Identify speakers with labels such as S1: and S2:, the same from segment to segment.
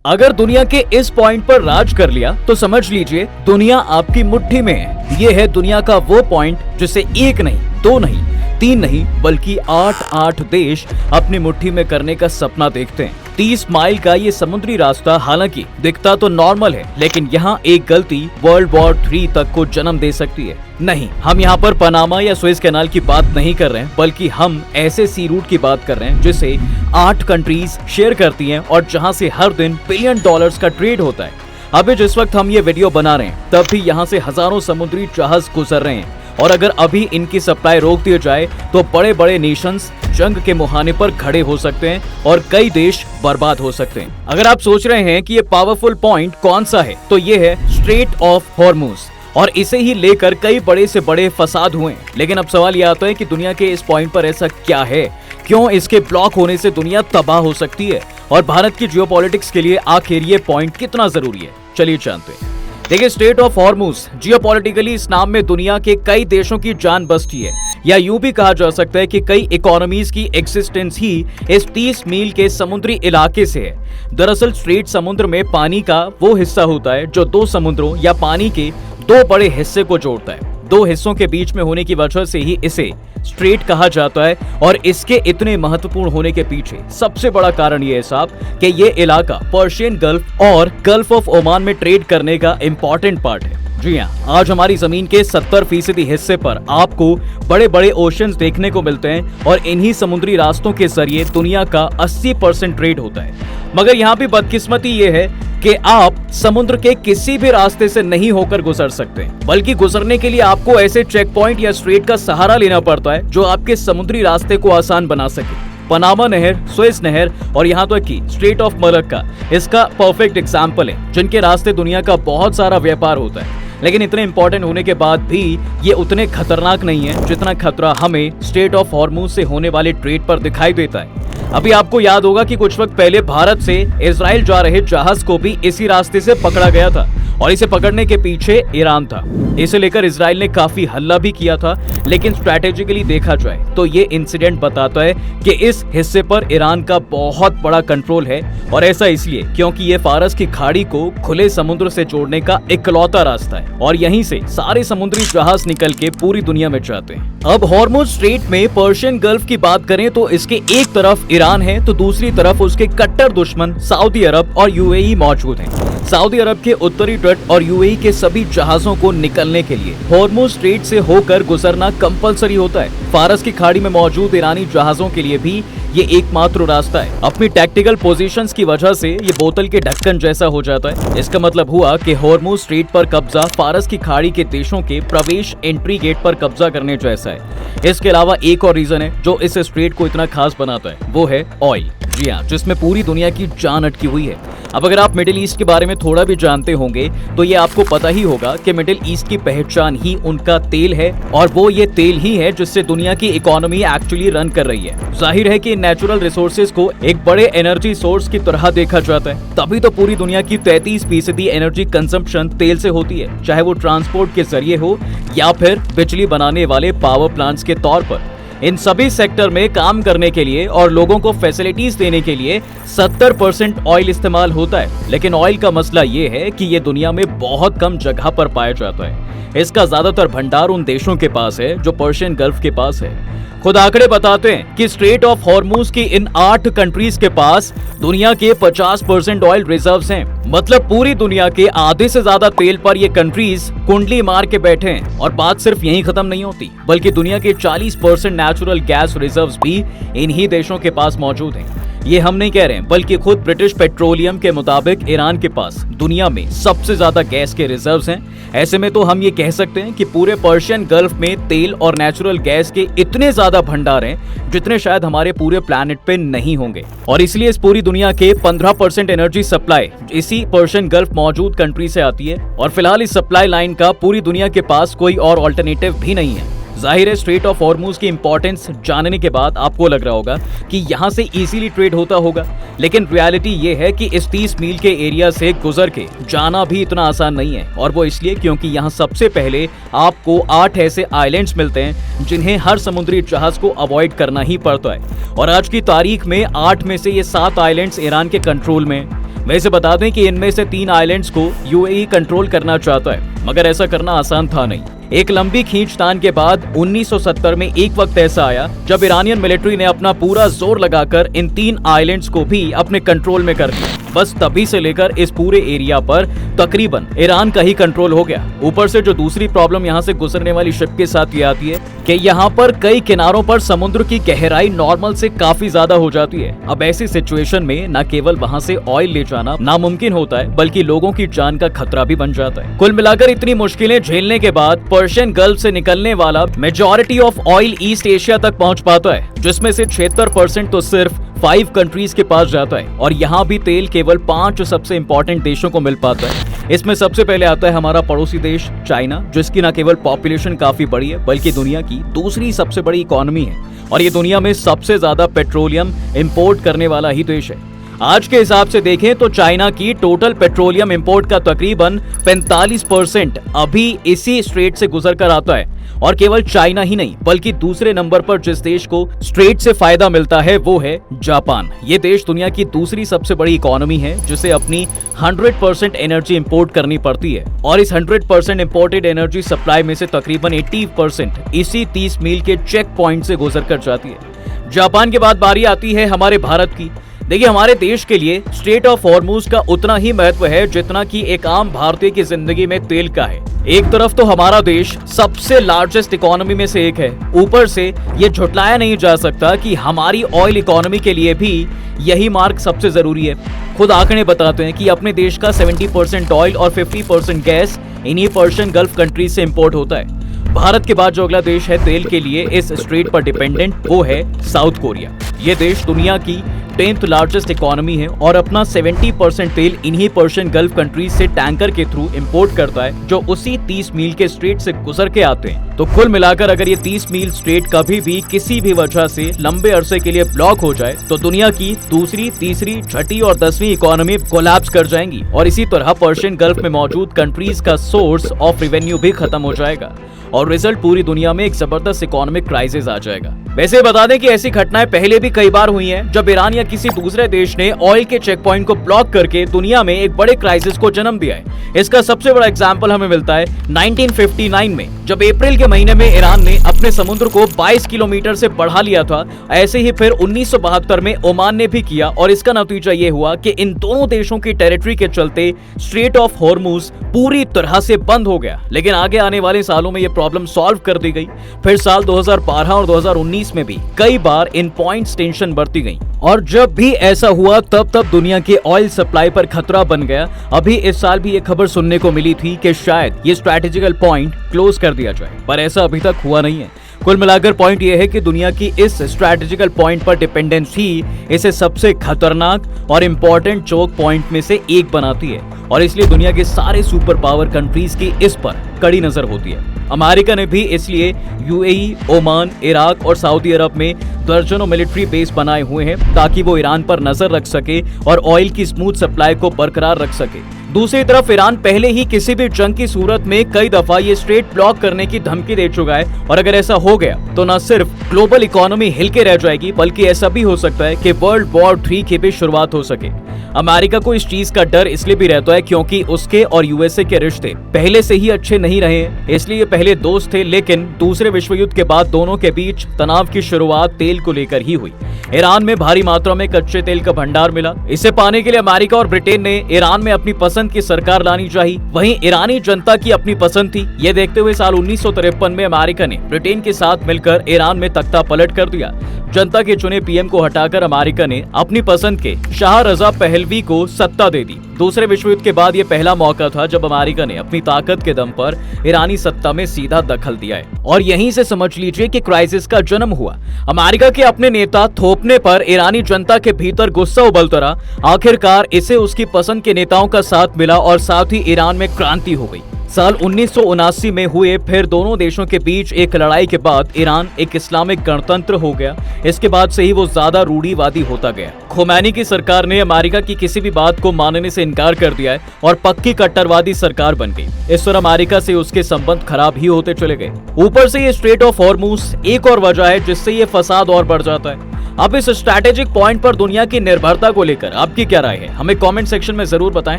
S1: अगर दुनिया के इस पॉइंट पर राज कर लिया तो समझ लीजिए दुनिया आपकी मुट्ठी में है। ये है दुनिया का वो पॉइंट जिसे एक नहीं, दो नहीं, तीन नहीं बल्कि 8 देश अपनी मुट्ठी में करने का सपना देखते हैं। 30 माइल का ये समुद्री रास्ता हालांकि दिखता तो नॉर्मल है, लेकिन यहाँ एक गलती वर्ल्ड वॉर 3 तक को जन्म दे सकती है। नहीं, हम यहाँ पर पनामा या सुएज कैनाल की बात नहीं कर रहे हैं, बल्कि हम ऐसे सी रूट की बात कर रहे हैं जिसे 8 कंट्रीज शेयर करती हैं और जहाँ से हर दिन बिलियन डॉलर्स का ट्रेड होता है। अभी जिस वक्त हम ये वीडियो बना रहे हैं तब भी यहाँ से हजारों समुद्री जहाज गुजर रहे हैं, और अगर अभी इनकी सप्लाई रोक दी जाए तो बड़े बड़े नेशंस जंग के मुहाने पर खड़े हो सकते हैं और कई देश बर्बाद हो सकते हैं। अगर आप सोच रहे हैं कि ये पावरफुल पॉइंट कौन सा है, तो ये है स्ट्रेट ऑफ हॉर्मुज, और इसे ही लेकर कई बड़े से बड़े फसाद हुए। लेकिन अब सवाल ये आता है कि दुनिया के इस पॉइंट पर ऐसा क्या है, क्यों इसके ब्लॉक होने से दुनिया तबाह हो सकती है, और भारत की जियोपॉलिटिक्स के लिए आखिर ये पॉइंट कितना जरूरी है, चलिए जानते हैं। देखिए, स्ट्रेट ऑफ हॉर्मुज जियोपॉलिटिकली इस नाम में दुनिया के कई देशों की जान बसती है, या यूं भी कहा जा सकता है कि कई इकोनॉमीज की एग्जिस्टेंस ही इस 30 मील के समुद्री इलाके से है। दरअसल स्ट्रेट समुद्र में पानी का वो हिस्सा होता है जो दो समुद्रों या पानी के दो बड़े हिस्से को जोड़ता है। दो हिस्सों के बीच में होने की वजह से ही इसे स्ट्रेट कहा जाता है, और इसके इतने महत्वपूर्ण होने के पीछे सबसे बड़ा कारण ये है साहब कि ये इलाका पर्शियन गल्फ और गल्फ ऑफ ओमान में ट्रेड करने का इंपॉर्टेंट पार्ट है। जी हाँ, आज हमारी जमीन के 70% हिस्से पर आपको बड़े बड़े ओशंस देखने को मिलते हैं, और इन्हीं समुद्री रास्तों के जरिए दुनिया का 80% ट्रेड होता है। मगर यहाँ भी बदकिस्मती ये है कि आप समुद्र के किसी भी रास्ते से नहीं होकर गुजर सकते, बल्कि गुजरने के लिए आपको ऐसे चेक पॉइंट या स्ट्रेट का सहारा लेना पड़ता है जो आपके समुद्री रास्ते को आसान बना सके। पनामा नहर, सुएज नहर और यहाँ तक कि स्ट्रेट ऑफ मलक्का इसका परफेक्ट एग्जाम्पल है, जिनके रास्ते दुनिया का बहुत सारा व्यापार होता है। लेकिन इतने इंपॉर्टेंट होने के बाद भी ये उतने खतरनाक नहीं है जितना खतरा हमें स्ट्रेट ऑफ हॉर्मुज से होने वाले ट्रेड पर दिखाई देता है। अभी आपको याद होगा कि कुछ वक्त पहले भारत से इजराइल जा रहे जहाज को भी इसी रास्ते से पकड़ा गया था, और इसे पकड़ने के पीछे ईरान था। इसे लेकर इजराइल ने काफी हल्ला भी किया था, लेकिन स्ट्रैटेजिकली देखा जाए तो ये इंसिडेंट बताता है कि इस हिस्से पर ईरान का बहुत बड़ा कंट्रोल है, और ऐसा इसलिए क्योंकि ये फारस की खाड़ी को खुले समुद्र से जोड़ने का इकलौता रास्ता है, और यहीं से सारे समुद्री जहाज निकल के पूरी दुनिया में जाते हैं। अब हॉर्मुज स्ट्रेट में पर्शियन गल्फ की बात करें तो इसके एक तरफ ईरान है तो दूसरी तरफ उसके कट्टर दुश्मन सऊदी अरब और यूएई मौजूद हैं। सऊदी अरब के उत्तरी तट और यूएई के सभी जहाजों को निकलने के लिए हॉर्मुज स्ट्रेट से होकर गुजरना कंपलसरी होता है। फारस की खाड़ी में मौजूद ईरानी जहाजों के लिए भी ये एकमात्र रास्ता है। अपनी टैक्टिकल पोजीशंस की वजह से ये बोतल के ढक्कन जैसा हो जाता है। इसका मतलब हुआ कि हॉर्मुज स्ट्रेट पर कब्जा फारस की खाड़ी के देशों के प्रवेश एंट्री गेट पर कब्जा करने जैसा है। इसके अलावा एक और रीजन है जो इस स्ट्रेट को इतना खास बनाता है, वो है ऑयल। जी हाँ, जिसमें पूरी दुनिया की जान अटकी हुई है। अब अगर आप मिडिल ईस्ट के बारे में थोड़ा भी जानते होंगे तो ये आपको पता ही होगा कि मिडिल ईस्ट की पहचान ही उनका तेल है, और वो ये तेल ही है जिससे दुनिया की इकोनॉमी एक्चुअली रन कर रही है। जाहिर है कि नेचुरल रिसोर्सेज को एक बड़े एनर्जी सोर्स की तरह देखा जाता है, तभी तो पूरी दुनिया की 33% एनर्जी कंजम्पशन तेल से होती है, चाहे वो ट्रांसपोर्ट के जरिए हो या फिर बिजली बनाने वाले पावर प्लांट्स के तौर पर। इन सभी सेक्टर में काम करने के लिए और लोगों को फैसिलिटीज देने के लिए 70% ऑयल इस्तेमाल होता है। लेकिन ऑयल का मसला ये है कि ये दुनिया में बहुत कम जगह पर पाया जाता है। इसका ज्यादातर भंडार उन देशों के पास है जो पर्शियन गल्फ के पास है। खुद आंकड़े बताते हैं कि स्ट्रेट ऑफ हॉर्मुज की इन 8 कंट्रीज के पास दुनिया के 50% ऑयल रिजर्व्स हैं। मतलब पूरी दुनिया के आधे से ज्यादा तेल पर ये कंट्रीज कुंडली मार के बैठे हैं। और बात सिर्फ यहीं खत्म नहीं होती, बल्कि दुनिया के 40% नेचुरल गैस रिजर्व्स भी इन्हीं देशों के पास मौजूद हैं। ये हम नहीं कह रहे हैं, बल्कि खुद ब्रिटिश पेट्रोलियम के मुताबिक ईरान के पास दुनिया में सबसे ज्यादा गैस के रिजर्व्स हैं। ऐसे में तो हम ये कह सकते हैं कि पूरे पर्शियन गल्फ में तेल और नेचुरल गैस के इतने ज्यादा भंडार हैं जितने शायद हमारे पूरे प्लैनेट पे नहीं होंगे, और इसलिए इस पूरी दुनिया के 15% एनर्जी सप्लाई इसी पर्शियन गल्फ मौजूद कंट्री से आती है। और फिलहाल इस सप्लाई लाइन का पूरी दुनिया के पास कोई और ऑल्टरनेटिव भी नहीं है। जाहिर है स्ट्रेट ऑफ हॉर्मूज की इंपॉर्टेंस जानने के बाद आपको लग रहा होगा कि यहाँ से इजीली ट्रेड होता होगा, लेकिन रियलिटी ये है कि इस 30 मील के एरिया से गुजर के जाना भी इतना आसान नहीं है। और वो इसलिए क्योंकि यहाँ सबसे पहले आपको 8 ऐसे आइलैंड्स मिलते हैं जिन्हें हर समुद्री जहाज को अवॉइड करना ही पड़ता है। और आज की तारीख में 8 में से ये 7 आइलैंड्स ईरान के कंट्रोल में। वैसे बता दें कि इनमें से 3 आइलैंड्स को यूएई कंट्रोल करना चाहता है, मगर ऐसा करना आसान था नहीं। एक लंबी खींचतान के बाद 1970 में एक वक्त ऐसा आया जब ईरानियन मिलिट्री ने अपना पूरा जोर लगाकर इन 3 आइलैंड्स को भी अपने कंट्रोल में कर लिया। बस तभी से लेकर इस पूरे एरिया पर तकरीबन ईरान का ही कंट्रोल हो गया। ऊपर से जो दूसरी प्रॉब्लम यहाँ से गुजरने वाली शिप के साथ ये आती है कि यहाँ पर कई किनारों पर समुद्र की गहराई नॉर्मल से काफी ज्यादा हो जाती है। अब ऐसी सिचुएशन में न केवल वहाँ से ऑयल ले जाना नामुमकिन होता है, बल्कि लोगों की जान का खतरा भी बन जाता है। कुल मिलाकर इतनी मुश्किलें झेलने के बाद पर्शियन गल्फ से निकलने वाला majority of oil east Asia तक पहुँच पाता है, जिसमें से 76% तो सिर्फ 5 कंट्रीज के पास जाता है। और यहाँ भी तेल केवल 5 सबसे इंपॉर्टेंट देशों को मिल पाता है। इसमें सबसे पहले आता है हमारा पड़ोसी देश चाइना, जिसकी न केवल पॉपुलेशन काफी बड़ी है बल्कि दुनिया की दूसरी सबसे बड़ी इकोनॉमी है, और ये दुनिया में सबसे ज्यादा पेट्रोलियम इंपोर्ट करने वाला ही देश है। आज के हिसाब से देखें तो चाइना की टोटल पेट्रोलियम इंपोर्ट का तकरीबन 45% अभी इसी स्ट्रेट से गुजर कर आता है। और केवल चाइना ही नहीं बल्कि दूसरे नंबर पर जिस देश को स्ट्रेट से फायदा मिलता है वो है जापान। ये देश दुनिया की दूसरी सबसे बड़ी इकोनॉमी है, जिसे अपनी 100% एनर्जी इंपोर्ट करनी पड़ती है, और इस 100% इंपोर्टेड एनर्जी सप्लाई में से तकरीबन 80% इसी 30 मील के चेक पॉइंट से गुजर कर जाती है। जापान के बाद बारी आती है हमारे भारत की। देखिए, हमारे देश के लिए स्ट्रेट ऑफ हॉर्मूज का उतना ही महत्व है जितना कि एक आम भारतीय की जिंदगी में तेल का है। एक तरफ तो हमारा देश सबसे लार्जेस्ट इकोनॉमी में से एक है, ऊपर से ये झुटलाया नहीं जा सकता कि हमारी ऑयल इकोनॉमी के लिए भी यही मार्ग सबसे जरूरी है। खुद आंकड़े बताते हैं कि अपने देश का 70% ऑयल और 50% गैस इन्हीं पर्शियन गल्फ कंट्रीज से इंपोर्ट होता है। भारत के बाद जो अगला देश है तेल के लिए इस स्ट्रेट पर डिपेंडेंट, वो है साउथ कोरिया। ये देश दुनिया की 10th लार्जेस्ट इकोनॉमी है और अपना 70% तेल इन्हीं पर्शियन गल्फ कंट्रीज से टैंकर के थ्रू इंपोर्ट करता है, जो उसी 30 मील के स्ट्रेट से गुजर के आते हैं। तो कुल मिलाकर अगर ये 30 मील स्ट्रेट कभी भी किसी भी वजह से लंबे अरसे के लिए ब्लॉक हो जाए तो दुनिया की दूसरी, तीसरी, छठी और 10वीं इकोनॉमी कोलैप्स कर जाएंगी, और इसी तरह पर्शियन गल्फ में मौजूद कंट्रीज का सोर्स ऑफ रेवेन्यू भी खत्म हो जाएगा, और रिजल्ट पूरी दुनिया में एक जबरदस्त इकोनॉमिक क्राइसिस आ जाएगा। वैसे बता दें कि ऐसी घटनाएं पहले भी कई बार हुई हैं, जब ईरान या किसी दूसरे देश ने ऑयल के चेक पॉइंट को ब्लॉक करके दुनिया में एक बड़े क्राइसिस को जन्म दिया है। इसका सबसे बड़ा एग्जांपल हमें मिलता है 1959 में, जब अप्रैल के महीने में ईरान ने अपने समुद्र को 22 किलोमीटर से बढ़ा लिया था। ऐसे ही फिर 1972 में ओमान ने भी किया, और इसका नतीजा ये हुआ कि इन दोनों देशों की टेरिटरी के चलते स्ट्रेट ऑफ हॉर्मूज पूरी तरह से बंद हो गया। लेकिन आगे आने वाले सालों में यह प्रॉब्लम सॉल्व कर दी गई। फिर साल 2012 और 2019 में भी कई बार इन पॉइंट्स टेंशन बढ़ती गई, और जब भी ऐसा हुआ तब दुनिया के ऑयल सप्लाई पर खतरा बन गया। अभी इस साल भी ये खबर सुनने को मिली थी कि शायद ये स्ट्रैटेजिकल पॉइंट क्लोज कर दिया जाए, पर ऐसा अभी तक हुआ नहीं है। कुल मिलाकर पॉइंट ये है कि दुनिया की इस स्ट्रैटेजिकल पॉइंट पर डिपेंडेंस ही इसे सबसे खतरनाक और इम्पोर्टेंट चोक पॉइंट में से एक बनाती है, और इसलिए दुनिया के सारे सुपर पावर कंट्रीज की इस पर कड़ी नजर होती है। अमेरिका ने भी इसलिए यूएई, ओमान, इराक और सऊदी अरब में दर्जनों मिलिट्री बेस बनाए हुए हैं, ताकि वो ईरान पर नजर रख सके और ऑयल की स्मूथ सप्लाई को बरकरार रख सके। दूसरी तरफ ईरान पहले ही किसी भी जंग की सूरत में कई दफा ये स्ट्रेट ब्लॉक करने की धमकी दे चुका है, और अगर ऐसा हो गया तो न सिर्फ ग्लोबल इकोनॉमी हिल के रह जाएगी, बल्कि ऐसा भी हो सकता है कि वर्ल्ड वॉर 3 की भी शुरुआत हो सके। अमेरिका को इस चीज का डर इसलिए भी रहता है क्योंकि उसके और यूएसए के रिश्ते पहले से ही अच्छे नहीं रहे हैं। इसलिए ये पहले दोस्त थे, लेकिन दूसरे विश्व युद्ध के बाद दोनों के बीच तनाव की शुरुआत तेल को लेकर ही हुई। ईरान में भारी मात्रा में कच्चे तेल का भंडार मिला। इसे पाने के लिए अमेरिका और ब्रिटेन ने ईरान में अपनी पसंद की सरकार लानी चाहिए। वहीं ईरानी जनता की अपनी पसंद थी। ये देखते हुए साल 1953 में अमेरिका ने ब्रिटेन के साथ मिलकर ईरान में तख्ता पलट कर दिया। जनता के चुने पीएम को हटाकर अमेरिका ने अपनी पसंद के शाह रजा पहलवी को सत्ता दे दी। दूसरे विश्व युद्ध के बाद ये पहला मौका था जब अमेरिका ने अपनी ताकत के दम पर ईरानी सत्ता में सीधा दखल दिया है, और यहीं से समझ लीजिए कि क्राइसिस का जन्म हुआ। अमेरिका के अपने नेता थोपने पर ईरानी जनता के भीतर गुस्सा उबलता रहा। आखिरकार इसे उसकी पसंद के नेताओं का साथ मिला और साथ ही ईरान में क्रांति हो गई। साल 1979 में हुए फिर दोनों देशों के बीच एक लड़ाई के बाद ईरान एक इस्लामिक गणतंत्र हो गया। इसके बाद से ही वो ज्यादा रूढ़िवादी होता गया। खोमैनी की सरकार ने अमेरिका की किसी भी बात को मानने से इनकार कर दिया है और पक्की कट्टरवादी सरकार बन गई। इस पर अमेरिका से उसके संबंध खराब ही होते चले गए। ऊपर से ये स्ट्रेट ऑफ हॉर्मुज एक और वजह है जिससे ये फसाद और बढ़ जाता है। अब इस स्ट्रैटेजिक पॉइंट पर दुनिया की निर्भरता को लेकर आपकी क्या राय है, हमें कमेंट सेक्शन में जरूर बताएं।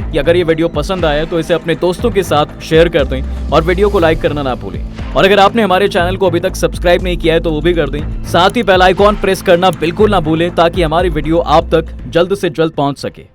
S1: कि अगर ये वीडियो पसंद आया तो इसे अपने दोस्तों के साथ शेयर कर दें और वीडियो को लाइक करना ना भूलें। और अगर आपने हमारे चैनल को अभी तक सब्सक्राइब नहीं किया है तो वो भी कर दें। साथ ही बेल आइकॉन प्रेस करना बिल्कुल ना भूलें ताकि हमारी वीडियो आप तक जल्द से जल्द पहुंच सके।